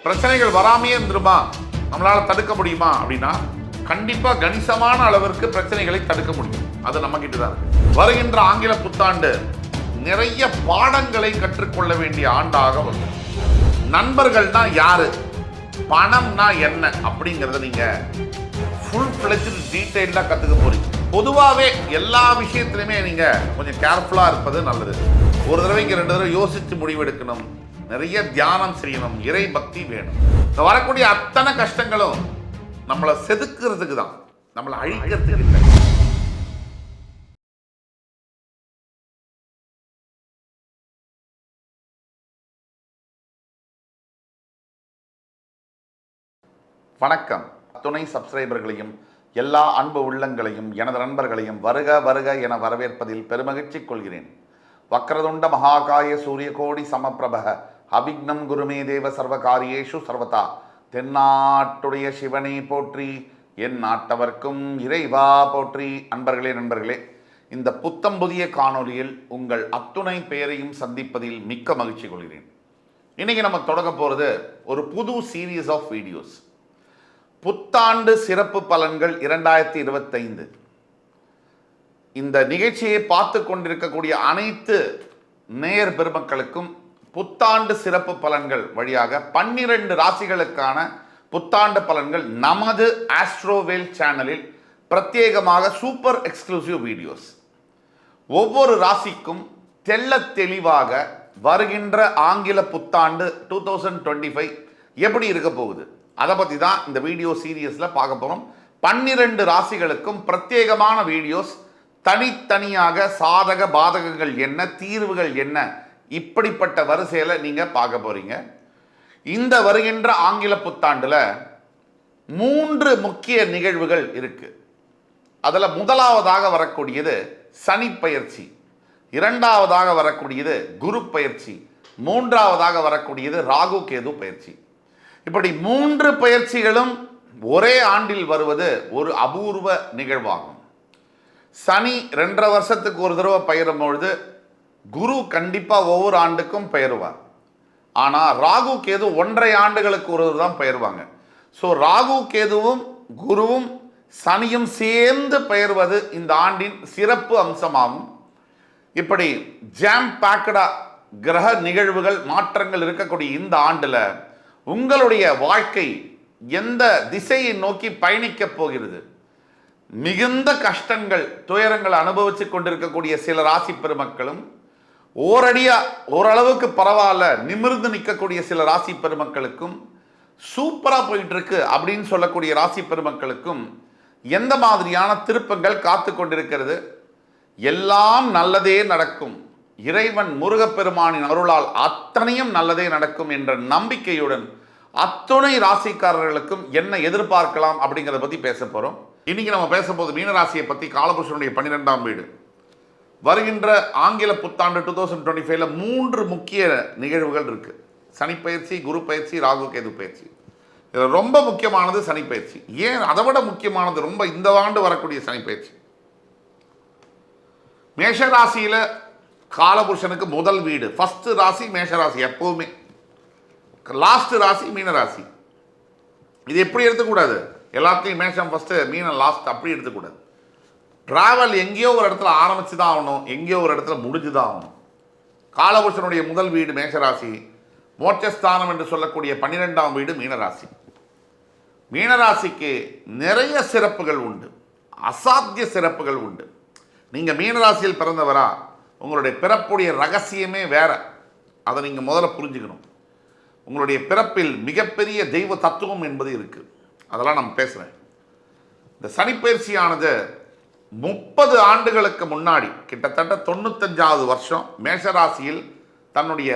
பிரச்சனைகள் வராமையே இருந்துருமா, நம்மளால தடுக்க முடியுமா அப்படின்னா கண்டிப்பா கணிசமான அளவிற்கு பிரச்சனைகளை தடுக்க முடியும். அது நம்ம கிட்ட தான் இருக்கு. வருகின்ற ஆங்கில புத்தாண்டு நிறைய பாடங்களை கற்றுக்கொள்ள வேண்டிய ஆண்டாக வரும். நண்பர்கள்னா யாரு, பணம்னா என்ன அப்படிங்கறத நீங்க ஃபுல் ஃபிளெஜ்டு டீடைலா கத்துக்க போறீங்க. பொதுவாகவே எல்லா விஷயத்திலுமே நீங்க கொஞ்சம் கேர்ஃபுல்லா இருப்பது நல்லது. ஒரு தடவைக்கு 2 தடவை யோசித்து முடிவெடுக்கணும். நிறைய தியானம் செய்யணும், இறை பக்தி வேணும். வரக்கூடிய அத்தனை கஷ்டங்களும் நம்மளை செதுக்கிறதுக்கு தான், நம்மளை அழிக்கிறதுக்கு இல்லை. வணக்கம். துணை சப்ஸ்கிரைபர்களையும் எல்லா அன்பு உள்ளங்களையும் எனது நண்பர்களையும் வருக வருக என வரவேற்பதில் பெருமகிழ்ச்சி கொள்கிறேன். வக்ரதுண்ட மகாகாய சூரியகோடி சமப்பிரபக அபிக்னம் குருமே தேவ சர்வகாரியேஷு சர்வதா. தென்னாட்டுடைய சிவனை போற்றி, என் நாட்டவர்க்கும் இறைவா போற்றி. நண்பர்களே, இந்த புத்தம் புதிய காணொலியில் உங்கள் அத்துணை பெயரையும் சந்திப்பதில் மிக்க மகிழ்ச்சி கொள்கிறேன். இன்னைக்கு நம்ம தொடங்க போகிறது ஒரு புது சீரீஸ் ஆஃப் வீடியோஸ். புத்தாண்டு சிறப்பு பலன்கள் 2025. இந்த நிகழ்ச்சியை பார்த்து கொண்டிருக்கக்கூடிய அனைத்து நேயர் பெருமக்களுக்கும் புத்தாண்டு சிறப்பு பலன்கள் வழியாக 12 ராசிகளுக்கான புத்தாண்டு பலன்கள் நமது ஆஸ்ட்ரோவேல் சேனலில் பிரத்யேகமாக சூப்பர் எக்ஸ்க்ளூசிவ் வீடியோஸ். ஒவ்வொரு ராசிக்கும் தெள்ள தெளிவாக வருகின்ற ஆங்கில புத்தாண்டு 2025 எப்படி இருக்க போகுது, அதை பற்றி தான் இந்த வீடியோ சீரியஸில் பார்க்க போகிறோம். 12 ராசிகளுக்கும் பிரத்யேகமான வீடியோஸ், தனித்தனியாக சாதக பாதகங்கள் என்ன, தீர்வுகள் என்ன, இப்படிப்பட்ட வரிசையில் நீங்கள் பார்க்க போகிறீங்க. இந்த வருகின்ற ஆங்கில புத்தாண்டில் 3 முக்கிய நிகழ்வுகள் இருக்குது. அதில் முதலாவதாக வரக்கூடியது சனி பயிற்சி, இரண்டாவதாக வரக்கூடியது குரு பயிற்சி, மூன்றாவதாக வரக்கூடியது ராகு கேது பயிற்சி. இப்படி 3 பயிற்சிகளும் ஒரே ஆண்டில் வருவது ஒரு அபூர்வ நிகழ்வாகும். சனி 2.5 வருஷத்துக்கு ஒரு தடவை பயிரும் பொழுது குரு கண்டிப்பாக ஒவ்வொரு ஆண்டுக்கும் பெயருவார். ஆனால் ராகு கேது 1.5 ஆண்டுகளுக்கு ஒரு தான் பெயர்வாங்க. ஸோ ராகு கேதுவும் குருவும் சனியும் சேர்ந்து பெயர்வது இந்த ஆண்டின் சிறப்பு அம்சமாகும். இப்படி ஜாம் பேக்கடா கிரக நிகழ்வுகள் மாற்றங்கள் இருக்கக்கூடிய இந்த ஆண்டில் உங்களுடைய வாழ்க்கை எந்த திசையை நோக்கி பயணிக்கப் போகிறது, மிகுந்த கஷ்டங்கள் துயரங்கள் அனுபவித்து கொண்டிருக்கக்கூடிய சில ராசி பெருமக்களும், ஓரளவுக்கு பரவாயில்ல நிமிர்ந்து நிற்கக்கூடிய சில ராசி பெருமக்களுக்கும், சூப்பராக போயிட்டு இருக்கு அப்படின்னு சொல்லக்கூடிய ராசி பெருமக்களுக்கும் எந்த மாதிரியான திருப்பங்கள் காத்து கொண்டிருக்கிறது, எல்லாம் நல்லதே நடக்கும், இறைவன் முருகப்பெருமானின் அருளால் அத்தனையும் நல்லதே நடக்கும் என்ற நம்பிக்கையுடன் அத்துணை ராசிக்காரர்களுக்கும் என்ன எதிர்பார்க்கலாம் அப்படிங்கிறத பற்றி பேச போகிறோம். இன்னைக்கு நம்ம பேசும்போது மீனராசியை பற்றி, காலபுருஷனுடைய 12ஆம் வீடு. வருகின்ற ஆங்கில புத்தாண்டு 2025 3 முக்கிய நிகழ்வுகள் இருக்கு. சனி பயிற்சி, குரு பயிற்சி, ராகு கேது பயிற்சி. இதில் ரொம்ப முக்கியமானது சனி பயிற்சி. ஏன் அதை விட முக்கியமானது ரொம்ப இந்த ஆண்டு வரக்கூடிய சனி பயிற்சி. மேஷராசியில் காலபுருஷனுக்கு முதல் வீடு, ஃபர்ஸ்ட் ராசி மேஷராசி. எப்பவுமே லாஸ்ட் ராசி மீனராசி. இது எப்படி எடுத்துக்கூடாது, எல்லாத்தையும் மேஷம் ஃபர்ஸ்ட் மீனம் லாஸ்ட் அப்படி எடுத்துக்கூடாது. டிராவல் எங்கேயோ ஒரு இடத்துல ஆரம்பிச்சு தான் ஆகணும், எங்கேயோ ஒரு இடத்துல முடிஞ்சு தான் ஆகணும். காலபுருஷனுடைய முதல் வீடு மேஷராசி, மோட்சஸ்தானம் என்று சொல்லக்கூடிய 12ஆம் வீடு மீனராசி. மீனராசிக்கு நிறைய சிறப்புகள் உண்டு, அசாத்திய சிறப்புகள் உண்டு. நீங்கள் மீனராசியில் பிறந்தவரா, உங்களுடைய பிறப்புடைய ரகசியமே வேற. அதை நீங்கள் முதல்ல புரிஞ்சுக்கணும். உங்களுடைய பிறப்பில் மிகப்பெரிய தெய்வ தத்துவம் என்பது இருக்குது. அதெல்லாம் நம்ம பேசுகிறேன். இந்த சனிப்பயிற்சியானது 30 ஆண்டுகளுக்கு முன்னாடி, கிட்டத்தட்ட 95வது வருஷம் மேஷராசியில் தன்னுடைய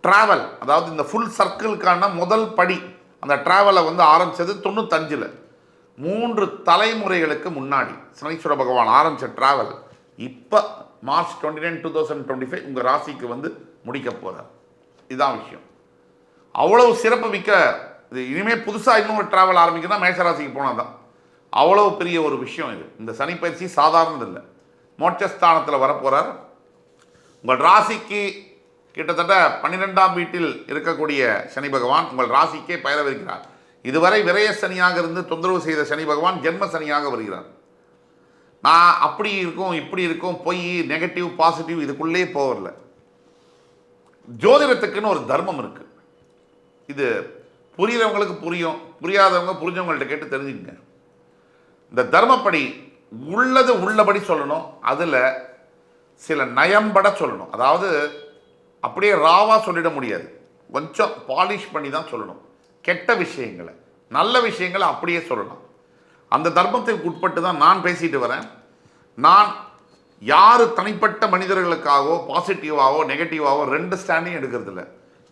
டிராவல், அதாவது இந்த ஃபுல் சர்க்கிளுக்கான முதல் படி, அந்த டிராவலை ஆரம்பித்தது 95. 3 தலைமுறைகளுக்கு முன்னாடி சனீஸ்வர பகவான் ஆரம்பித்த டிராவல் இப்போ மார்ச் 29, 2025 உங்கள் ராசிக்கு முடிக்க போகிறார். இதுதான் விஷயம். அவ்வளவு சிறப்பு மிக்க இது. இனிமேல் புதுசாக இன்னொரு டிராவல் ஆரம்பிக்குன்னா மேஷராசிக்கு போனால் தான். அவ்வளவு பெரிய ஒரு விஷயம் இது. இந்த சனி பயிற்சி சாதாரணது இல்லை. மோட்சஸ்தானத்தில் வரப்போகிறார். உங்கள் ராசிக்கு கிட்டத்தட்ட 12ஆம் வீட்டில் இருக்கக்கூடிய சனி பகவான் உங்கள் ராசிக்கே பயிரவிருக்கிறார். இதுவரை விரய சனியாக இருந்து தொந்தரவு செய்த சனி பகவான் ஜென்ம சனியாக வருகிறார். நான் அப்படி இருக்கும் இப்படி இருக்கும் பொய் நெகட்டிவ் பாசிட்டிவ் இதுக்குள்ளே போகல. ஜோதிடத்துக்குன்னு ஒரு தர்மம் இருக்கு. இது புரியுறவங்களுக்கு புரியும், புரியாதவங்க புரிஞ்சவங்கள்ட்ட கேட்டு தெரிஞ்சுக்கங்க. இந்த தர்மப்படி உள்ளது உள்ளபடி சொல்லணும். அதில் சில நயம்பட சொல்லணும். அதாவது அப்படியே ராவாக சொல்லிட முடியாது, கொஞ்சம் பாலிஷ் பண்ணி தான் சொல்லணும். கெட்ட விஷயங்களை நல்ல விஷயங்களை அப்படியே சொல்லலாம். அந்த தர்மத்திற்கு உட்பட்டு தான் நான் பேசிட்டு வரேன். நான் யார் தனிப்பட்ட மனிதர்களுக்காகவோ பாசிட்டிவாகவோ நெகட்டிவாகவோ ரெண்டு ஸ்டாண்டையும் எடுக்கிறது இல்லை.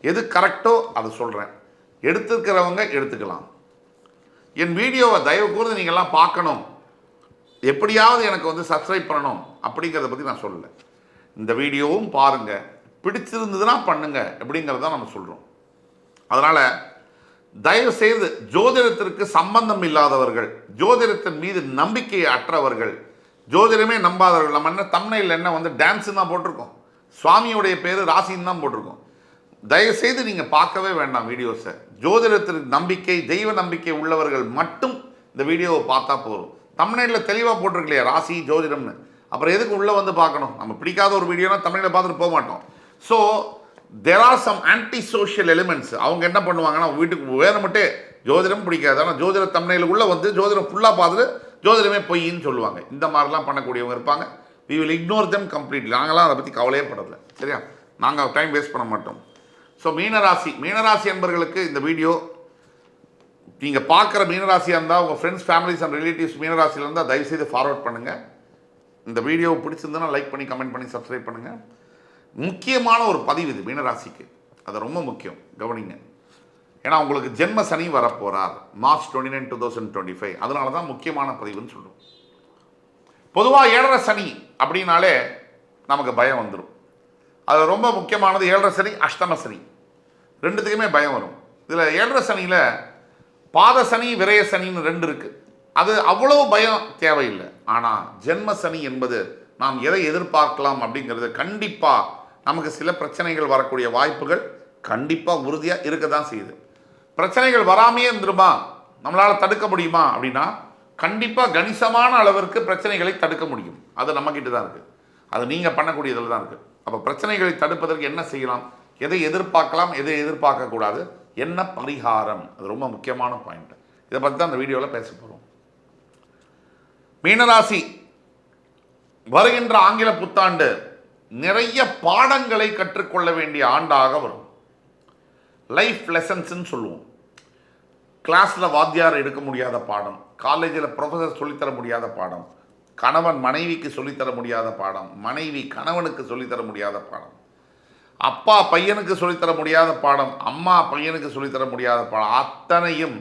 எது கரெக்டோ அதை சொல்கிறேன். எடுத்துக்கிறவங்க எடுத்துக்கலாம். என் வீடியோவை தயவு கூர்ந்து நீங்கள்லாம் பார்க்கணும், எப்படியாவது எனக்கு வந்து சப்ஸ்கிரைப் பண்ணணும் அப்படிங்கிறத பற்றி நான் சொல்லலை. இந்த வீடியோவும் பாருங்கள், பிடிச்சிருந்ததுன்னா பண்ணுங்க அப்படிங்கிறத நம்ம சொல்கிறோம். அதனால் தயவுசெய்து ஜோதிடத்திற்கு சம்பந்தம் இல்லாதவர்கள், ஜோதிடத்தின் மீது நம்பிக்கை அற்றவர்கள், ஜோதிடமே நம்பாதவர்கள், நம்ம என்ன தம்ப்நெயில்ல என்ன வந்து டான்ஸுன்னு தான் போட்டிருக்கோம், சுவாமியுடைய பேர் ராசின்னு தான் போட்டிருக்கோம். தயவுசெய்து நீங்கள் பார்க்கவே வேண்டாம் வீடியோஸை. ஜோதிடத்திற்கு நம்பிக்கை தெய்வ நம்பிக்கை உள்ளவர்கள் மட்டும் இந்த வீடியோவை பார்த்தா போதும். தம்ப்நெயில்ல தெளிவாக போட்டிருக்கலையா ராசி ஜோதிடம்னு, அப்புறம் எதுக்கு உள்ளே வந்து பார்க்கணும்? நம்ம பிடிக்காத ஒரு வீடியோனா தமிழில் பார்த்துட்டு போக மாட்டோம். So there are some anti social elements. அவங்க என்ன பண்ணுவாங்கன்னா வீட்டுக்கு வேணும்ட்டே ஜோதிடம் பிடிக்காது, ஆனால் ஜோதிட தம்ப்நெயிலுக்குள்ளே வந்து ஜோதிடம் ஃபுல்லாக பார்த்துட்டு ஜோதிடமே பொய்ன்னு சொல்லுவாங்க. இந்த மாதிரிலாம் பண்ணக்கூடியவங்க இருப்பாங்க. We will ignore them completely. நாங்களாம் அதை பற்றி கவலையே படலை, சரியா? நாங்கள் டைம் வேஸ்ட் பண்ண மாட்டோம். ஸோ மீனராசி என்பவர்களுக்கு இந்த வீடியோ நீங்கள் பார்க்குற மீனராசியாக இருந்தால், உங்கள் ஃப்ரெண்ட்ஸ் ஃபேமிலிஸ் அண்ட் ரிலேட்டிவ்ஸ் மீனராசியில் இருந்தால் தயவுசெய்து ஃபார்வர்ட் பண்ணுங்கள். இந்த வீடியோ பிடிச்சிருந்ததுன்னா லைக் பண்ணி கமெண்ட் பண்ணி சப்ஸ்கிரைப் பண்ணுங்கள். முக்கியமான ஒரு பதிவு இது மீனராசிக்கு, அது ரொம்ப முக்கியம், கவனிங்க. ஏன்னா உங்களுக்கு ஜென்ம சனி வரப்போகிறார் March 29, 2025. அதனால தான் முக்கியமான பதிவுன்னு சொல்லுவோம். பொதுவாக 7.5 சனி அப்படின்னாலே நமக்கு பயம் வந்துடும். அது ரொம்ப முக்கியமானது. 7.5 சனி அஷ்டம சனி ரெண்டுத்துக்குமே பயம் வரும். இதில் 7.5 சனியில் பாத சனி விரய சனின்னு ரெண்டு இருக்குது. அது அவ்வளவு பயம் தேவையில்லை. ஆனால் ஜென்ம சனி என்பது நாம் எதை எதிர்பார்க்கலாம் அப்படிங்கிறது கண்டிப்பாக நமக்கு சில பிரச்சனைகள் வரக்கூடிய வாய்ப்புகள் கண்டிப்பாக உறுதியாக இருக்க தான் செய்யுது. பிரச்சனைகள் வராமையே இருந்துருமா, நம்மளால் தடுக்க முடியுமா அப்படின்னா கண்டிப்பாக கணிசமான அளவிற்கு பிரச்சனைகளை தடுக்க முடியும். அது நம்மக்கிட்ட தான் இருக்குது. அது நீங்கள் பண்ணக்கூடியதில் தான் இருக்குது. அப்போ பிரச்சனைகளை தடுப்பதற்கு என்ன செய்யலாம், எதை எதிர்பார்க்கலாம், எதை எதிர்பார்க்கக்கூடாது, என்ன பரிகாரம், அது ரொம்ப முக்கியமான பாயிண்ட். இதை பற்றி தான் அந்த வீடியோவில் பேச போகிறோம். மீனராசி வருகின்ற ஆங்கில புத்தாண்டு நிறைய பாடங்களை கற்றுக்கொள்ள வேண்டிய ஆண்டாக வரும். லைஃப் லெசன்ஸ்ன்னு சொல்லுவோம். கிளாஸில் வாத்தியார் எடுக்க முடியாத பாடம், காலேஜில் ப்ரொஃபஸர் சொல்லித்தர முடியாத பாடம், கணவன் மனைவிக்கு சொல்லித்தர முடியாத பாடம், மனைவி கணவனுக்கு சொல்லித்தர முடியாத பாடம், அப்பா பையனுக்கு சொல்லித்தர முடியாத பாடம், அம்மா பையனுக்கு சொல்லித்தர முடியாத பாடம், அத்தனையும்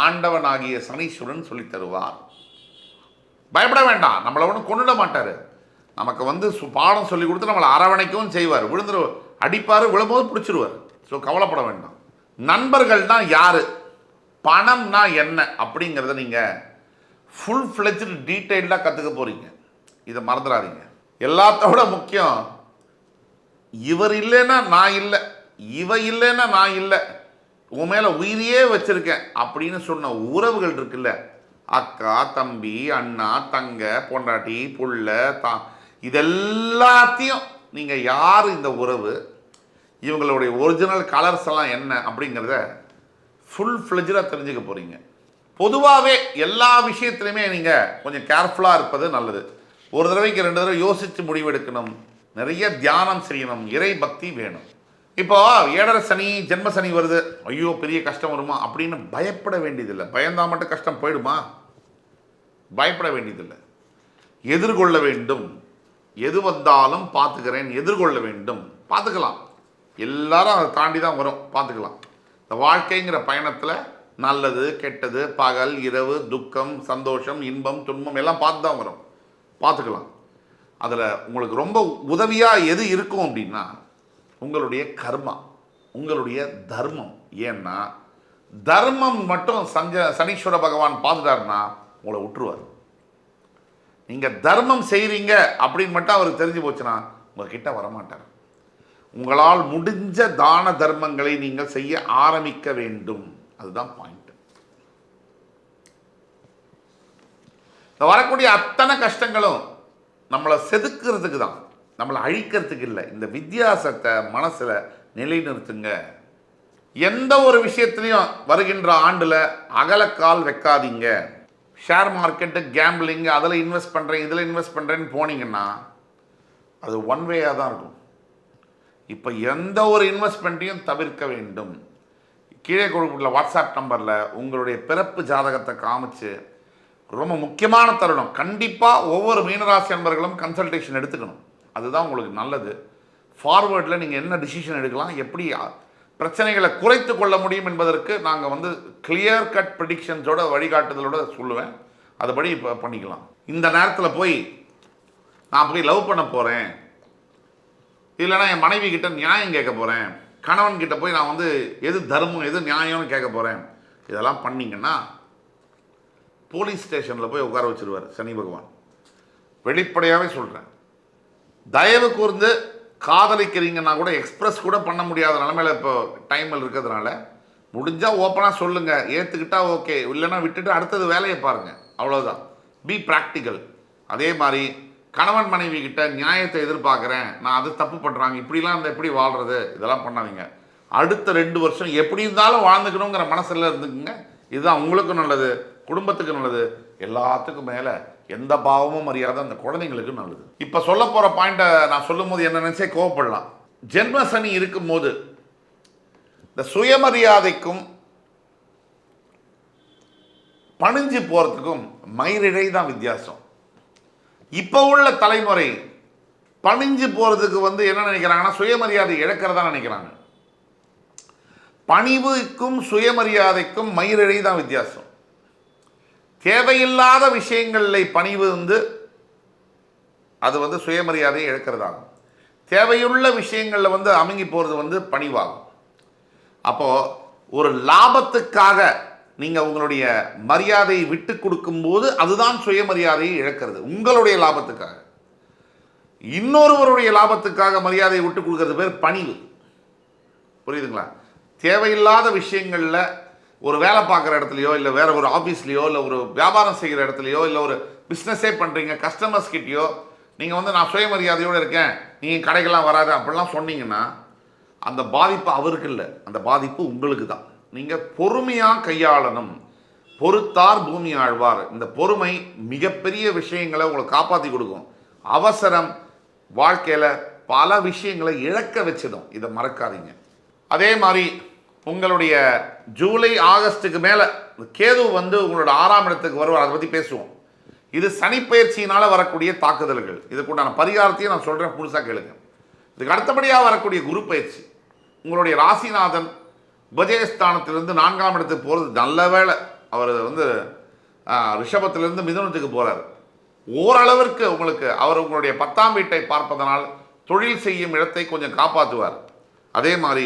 ஆண்டவன் ஆகிய சனீஸ்வரன் சொல்லித்தருவார். பயப்பட வேண்டாம், நம்மளை ஒன்றும் கொண்டுட மாட்டார். நமக்கு வந்து பாடம் சொல்லி கொடுத்து நம்மளை அரவணைக்கவும் செய்வார். விழுந்துரு அடிப்பார், விழும்போது பிடிச்சிருவார். ஸோ கவலைப்பட வேண்டாம். நண்பர்கள்னா யார், பணம்னா என்ன அப்படிங்கிறத நீங்கள் ஃபுல் ஃப்ளெஜ்டு டீட்டெயில்டாக கற்றுக்க போகிறீங்க. இதை மறந்துடாதீங்க. எல்லாத்தோட முக்கியம், இவர் இல்லைன்னா நான் இல்லை, இவ இல்லைன்னா நான் இல்லை, உன் மேலே உயிரியே வச்சுருக்கேன் அப்படின்னு சொன்ன உறவுகள் இருக்குல்ல, அக்கா தம்பி அண்ணா தங்க பொண்டாட்டி புள்ள இதெல்லாத்தையும் நீங்கள் யார், இந்த உறவு, இவங்களுடைய ஒரிஜினல் கலர்ஸ் எல்லாம் என்ன அப்படிங்கிறத ஃபுல் ஃப்ளெஜ்டாக தெரிஞ்சுக்க போகிறீங்க. பொதுவாகவே எல்லா விஷயத்துலையுமே நீங்கள் கொஞ்சம் கேர்ஃபுல்லாக இருப்பது நல்லது. ஒரு தடவைக்கு 2 தடவை யோசித்து முடிவெடுக்கணும். நிறைய தியானம் செய்யணும், இறை பக்தி வேணும். இப்போ 7.5 சனி ஜென்ம சனி வருது, ஐயோ பெரிய கஷ்டம் வருமா அப்படின்னு பயப்பட வேண்டியதில்லை. பயந்தால் மட்டும் கஷ்டம் போயிடுமா? பயப்பட வேண்டியதில்லை. எதிர்கொள்ள வேண்டும். எது வந்தாலும் பார்த்துக்கிறேன், எதிர்கொள்ள வேண்டும். பார்த்துக்கலாம், எல்லாரும் அதை தாண்டி தான் வரும், பார்த்துக்கலாம். இந்த வாழ்க்கைங்கிற பயணத்தில் நல்லது கெட்டது பகல் இரவு துக்கம் சந்தோஷம் இன்பம் துன்பம் எல்லாம் பார்த்து தான் வரும், பார்த்துக்கலாம். அதில் உங்களுக்கு ரொம்ப உதவியாக எது இருக்கும் அப்படின்னா உங்களுடைய கர்மா, உங்களுடைய தர்மம். ஏன்னா தர்மம் மட்டும் சனீஸ்வர பகவான் பார்த்துட்டாருன்னா உங்களை விட்டுருவார். நீங்கள் தர்மம் செய்கிறீங்க அப்படின்னு மட்டும் அவருக்கு தெரிஞ்சு போச்சுன்னா உங்ககிட்ட வரமாட்டார். உங்களால் முடிஞ்ச தான தர்மங்களை நீங்கள் செய்ய ஆரம்பிக்க வேண்டும். அதுதான் பாயிண்ட். வரக்கூடிய அத்தனை கஷ்டங்களும் நம்மளை செதுக்கிறதுக்கு தான், நம்மளை அழிக்கிறதுக்கு இல்லை. இந்த வித்தியாசத்தை மனசில் நிலைநிறுத்துங்க. எந்த ஒரு விஷயத்துலையும் வருகின்ற ஆண்டில் அகலக்கால் வைக்காதீங்க. ஷேர் மார்க்கெட்டு, கேம்பிளிங், அதில் இன்வெஸ்ட் பண்ணுறேன், இதில் இன்வெஸ்ட் பண்ணுறேன்னு போனீங்கன்னா அது ஒன் வேயாக தான் இருக்கும். இப்போ எந்த ஒரு இன்வெஸ்ட்மெண்ட்டையும் தவிர்க்க வேண்டும். கீழே கொடுக்கப்பட்ட வாட்ஸ்அப் நம்பரில் உங்களுடைய பிறப்பு ஜாதகத்தை காமிச்சு, ரொம்ப முக்கியமான தருணம், கண்டிப்பாக ஒவ்வொரு மீனராசி நண்பர்களும் கன்சல்டேஷன் எடுத்துக்கணும். அதுதான் உங்களுக்கு நல்லது. ஃபார்வேர்டில் நீங்கள் என்ன டிசிஷன் எடுக்கலாம், எப்படி பிரச்சனைகளை குறைத்து கொள்ள முடியும் என்பதற்கு நாங்கள் வந்து கிளியர் கட் ப்ரெடிக்ஷன்ஸோட வழிகாட்டுதலோடு சொல்லுவேன். அதுபடி இப்போ பண்ணிக்கலாம். இந்த நேரத்தில் போய் நான் போய் லவ் பண்ண போகிறேன், இல்லைனா என் மனைவி கிட்ட நியாயம் கேட்க போகிறேன், கணவன் கிட்ட போய் நான் வந்து எது தர்மம் எது நியாயம்னு கேட்க போகிறேன், இதெல்லாம் பண்ணிங்கன்னா போலீஸ் ஸ்டேஷனில் போய் உட்கார வச்சிருவார் சனி பகவான். வெளிப்படையாகவே சொல்கிறேன். தயவு கூர்ந்து காதலிக்கிறீங்கன்னா கூட எக்ஸ்பிரஸ் கூட பண்ண முடியாத நிலமையில் இப்போ டைமில் இருக்கிறதுனால முடிஞ்சால் ஓப்பனாக சொல்லுங்கள். ஏற்றுக்கிட்டா ஓகே, இல்லைன்னா விட்டுட்டு அடுத்தது வேலையை பாருங்கள். அவ்வளோதான். B practical. அதே மாதிரி கணவன் மனைவி கிட்ட நியாயத்தை எதிர்பார்க்குறேன், நான் அது தப்பு பண்ணுறாங்க, இப்படிலாம் இருந்தால் எப்படி வாழ்கிறது, இதெல்லாம் பண்ணாதீங்க. அடுத்த 2 வருஷம் எப்படி இருந்தாலும் வாழ்ந்துக்கணுங்கிற மனசில் இருந்துக்குங்க. இதுதான் உங்களுக்கும் நல்லது, குடும்பத்துக்கு நல்லது, எல்லாத்துக்கும் மேலே எந்த பாவமும் அறியாத அந்த குழந்தைங்களுக்கு நல்லது. இப்போ சொல்ல போகிற பாயிண்ட்டை நான் சொல்லும் போது என்ன நினச்சே கோவப்படலாம். ஜென்ம சனி இருக்கும்போது இந்த சுயமரியாதைக்கும் பணிஞ்சு போகிறதுக்கும் மயிரிழை தான் வித்தியாசம். இப்போ உள்ள தலைமுறை பணிஞ்சு போகிறதுக்கு வந்து என்ன நினைக்கிறாங்கன்னா, சுயமரியாதை இழக்கிறதா நினைக்கிறாங்க. பணிவுக்கும் சுயமரியாதைக்கும் மயிரிழை தான் வித்தியாசம். தேவையில்லாத விஷயங்களில் பணிவு வந்து அது வந்து சுயமரியாதையை இழக்கிறதாகும். தேவையுள்ள விஷயங்களில் வந்து அமுங்கி போகிறது வந்து பணிவாகும். அப்போது ஒரு லாபத்துக்காக நீங்கள் உங்களுடைய மரியாதையை விட்டு கொடுக்கும்போது அதுதான் சுயமரியாதையை இழக்கிறது. உங்களுடைய லாபத்துக்காக, இன்னொருவருடைய லாபத்துக்காக மரியாதையை விட்டு கொடுக்கறது பேர் பணிவு. புரியுதுங்களா? தேவையில்லாத விஷயங்களில் ஒரு வேலை பார்க்குற இடத்துலையோ, இல்லை வேற ஒரு ஆஃபீஸ்லையோ, இல்லை ஒரு வியாபாரம் செய்கிற இடத்துலையோ, இல்லை ஒரு பிஸ்னஸே பண்ணுறீங்க, கஸ்டமர்ஸ் கிட்டேயோ நீங்கள் வந்து நான் சுயமரியாதையோடு இருக்கேன், நீங்கள் கடைக்கெல்லாம் வராது அப்படிலாம் சொன்னீங்கன்னா அந்த பாதிப்பு அவருக்கு இல்லை, அந்த பாதிப்பு உங்களுக்கு தான். நீங்கள் பொறுமையாக கையாளணும். பொறுத்தார் பூமி ஆழ்வார். இந்த பொறுமை மிகப்பெரிய விஷயங்களை உங்களை காப்பாற்றி கொடுக்கும். அவசரம் வாழ்க்கையில் பல விஷயங்களை இழக்க வச்சிடும். இதை மறக்காதீங்க. அதே மாதிரி உங்களுடைய ஜூலை ஆகஸ்ட்டுக்கு மேலே கேது வந்து உங்களோட 6ஆம் இடத்துக்கு வருவார். அதை பற்றி பேசுவோம். இது சனிப்பெயர்ச்சியினால் வரக்கூடிய தாக்குதல்கள். இதுக்குண்டான பரிகாரத்தையும் நான் சொல்கிறேன், முழுசாக கேளுங்க. இதுக்கு அடுத்தபடியாக வரக்கூடிய குரு பயிற்சி. உங்களுடைய ராசிநாதன் உபஜயஸ்தானத்திலிருந்து 4ஆம் இடத்துக்கு போகிறது நல்ல வேலை. அவர் வந்து ரிஷபத்திலிருந்து மிதுனத்துக்கு போகிறார். ஓரளவிற்கு உங்களுக்கு அவர் உங்களுடைய 10ஆம் வீட்டை பார்ப்பதனால் தொழில் செய்யும் இடத்தை கொஞ்சம் காப்பாற்றுவார். அதே மாதிரி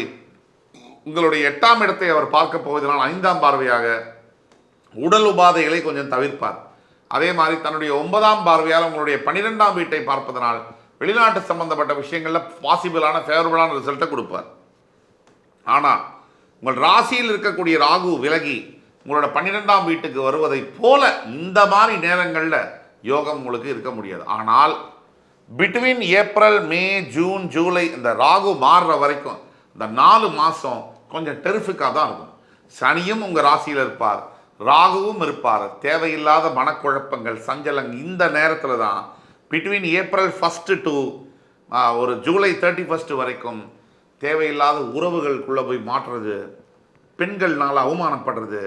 உங்களுடைய 8ஆம் இடத்தை அவர் பார்க்க போவதனால் 5ஆம் பார்வையாக உடல் உபாதைகளை கொஞ்சம் தவிர்ப்பார். அதே மாதிரி தன்னுடைய 9ஆம் பார்வையால் உங்களுடைய 12ஆம் வீட்டை பார்ப்பதனால் வெளிநாட்டு சம்பந்தப்பட்ட விஷயங்களில் பாசிபிளான ஃபேவரபிளான ரிசல்ட்டை கொடுப்பார். ஆனால் உங்கள் ராசியில் இருக்கக்கூடிய ராகு விலகி உங்களோட 12ஆம் வீட்டுக்கு வருவதை போல இந்த மாதிரி நேரங்களில் யோகம் உங்களுக்கு இருக்க முடியாது. ஆனால் பிட்வீன் ஏப்ரல், மே, ஜூன், ஜூலை இந்த ராகு மாறுற வரைக்கும் இந்த 4 மாதம் கொஞ்சம் டெரிஃபிக்காக தான் இருக்கும். சனியும் உங்கள் ராசியில் இருப்பார், ராகுவும் இருப்பார். தேவையில்லாத மனக்குழப்பங்கள், சஞ்சலங்கள் இந்த நேரத்தில் தான் பிட்வீன் ஏப்ரல் 1 டு ஒரு ஜூலை 31 வரைக்கும் தேவையில்லாத உறவுகளுக்குள்ளே போய் மாற்றுறது, பெண்கள்னால் அவமானப்படுறது,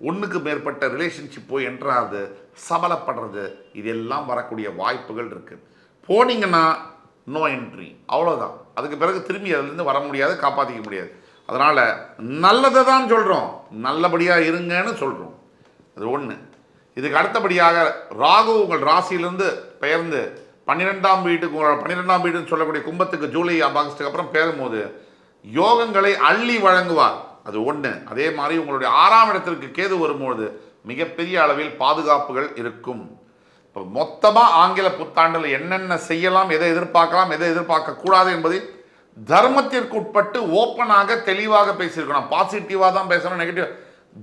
ஒன்றுக்கு மேற்பட்ட ரிலேஷன்ஷிப் போய் என்ட்ராது, சபலப்படுறது, இதெல்லாம் வரக்கூடிய வாய்ப்புகள் இருக்குது. போனீங்கன்னா நோ என்ட்ரி, அவ்வளோதான். அதுக்கு பிறகு திரும்பி அதுலேருந்து வர முடியாது, காப்பாற்றிக்க முடியாது. அதனால் நல்லதை தான் சொல்கிறோம், நல்லபடியாக இருங்கன்னு சொல்கிறோம். அது ஒன்று. இதுக்கு அடுத்தபடியாக ராகு உங்கள் ராசியிலிருந்து பெயர்ந்து 12ஆம் வீட்டுக்கு, உங்களோட 12ஆம் வீடுன்னு சொல்லக்கூடிய கும்பத்துக்கு ஜூலை ஆகஸ்ட்டுக்கு அப்புறம் பெயரும்போது யோகங்களை அள்ளி வழங்குவார். அது ஒன்று. அதே மாதிரி உங்களுடைய 6ஆம் இடத்திற்கு கேது வரும்போது மிகப்பெரிய அளவில் பாதுகாப்புகள் இருக்கும். இப்போ மொத்தமாக ஆங்கில புத்தாண்டில் என்னென்ன செய்யலாம், எதை எதிர்பார்க்கலாம், எதை எதிர்பார்க்கக்கூடாது என்பதை தர்மத்திற்கு உட்பட்டு ஓப்பனாக தெளிவாக பேசியிருக்கணும். பாசிட்டிவாக தான் பேசணும், நெகட்டிவ்.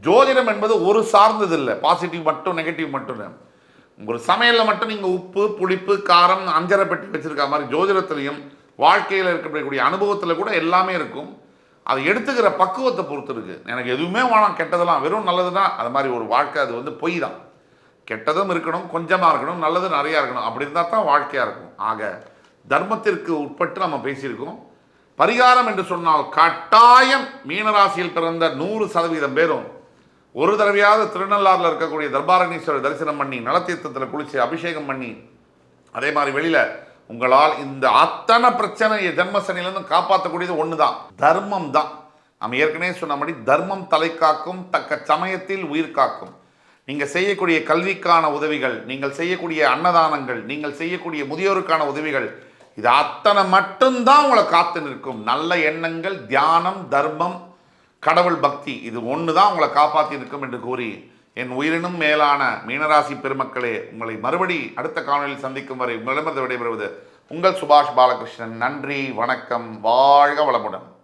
ஜோதிடம் என்பது ஒரு சார்ந்தது இல்லை, பாசிட்டிவ் மட்டும் நெகட்டிவ் மட்டும். ஒரு சமையலில் மட்டும் நீங்கள் உப்பு புளிப்பு காரம் அஞ்சரை பெட்டி வச்சிருக்க மாதிரி ஜோதிடத்திலையும் வாழ்க்கையில் இருக்கக்கூடிய அனுபவத்தில் கூட எல்லாமே இருக்கும். அதை எடுத்துக்கிற பக்குவத்தை பொறுத்து இருக்கு. எனக்கு எதுவுமே வேணாம், கெட்டதெல்லாம் வெறும் நல்லது தான், அது மாதிரி ஒரு வாழ்க்கை அது வந்து பொய் தான். கெட்டதும் இருக்கணும், கொஞ்சமாக இருக்கணும், நல்லது நிறையா இருக்கணும். அப்படி இருந்தால் தான் வாழ்க்கையாக இருக்கும். ஆக தர்மத்திற்கு உட்பட்டு நம்ம பேசியிருக்கோம். பரிகாரம் என்று சொன்னால் கட்டாயம் மீனராசியில் பிறந்த 100% பேரும் ஒரு தடவையாவது திருநள்ளாறில் இருக்கக்கூடிய தர்பாரணீஸ்வரர் தரிசனம் பண்ணி நலத்தீர்த்தத்தில் குளிச்சு அபிஷேகம் பண்ணி, அதே மாதிரி வெளியில் உங்களால் இந்த அத்தனை பிரச்சனையை ஜென்மசனிலேருந்து காப்பாற்றக்கூடியது ஒன்று தான், தர்மம் தான். நம்ம ஏற்கனவே சொன்னபடி தர்மம் தலை காக்கும், தக்க சமயத்தில் உயிர் காக்கும். நீங்கள் செய்யக்கூடிய கல்விக்கான உதவிகள், நீங்கள் செய்யக்கூடிய அன்னதானங்கள், நீங்கள் செய்யக்கூடிய முதியோருக்கான உதவிகள், இது அத்தனை மட்டும்தான் உங்களை காத்து நிற்கும். நல்ல எண்ணங்கள், தியானம், தர்மம், கடவுள் பக்தி, இது ஒன்று தான் உங்களை காப்பாற்றி நிற்கும் என்று கூறி, என் உயிரினும் மேலான மீனராசி பெருமக்களே, உங்களை மறுபடி அடுத்த காணொலியில் சந்திக்கும் வரை உங்களிடமிருந்து விடைபெறுவது உங்கள் சுபாஷ் பாலகிருஷ்ணன். நன்றி, வணக்கம், வாழ்க வளமுடன்.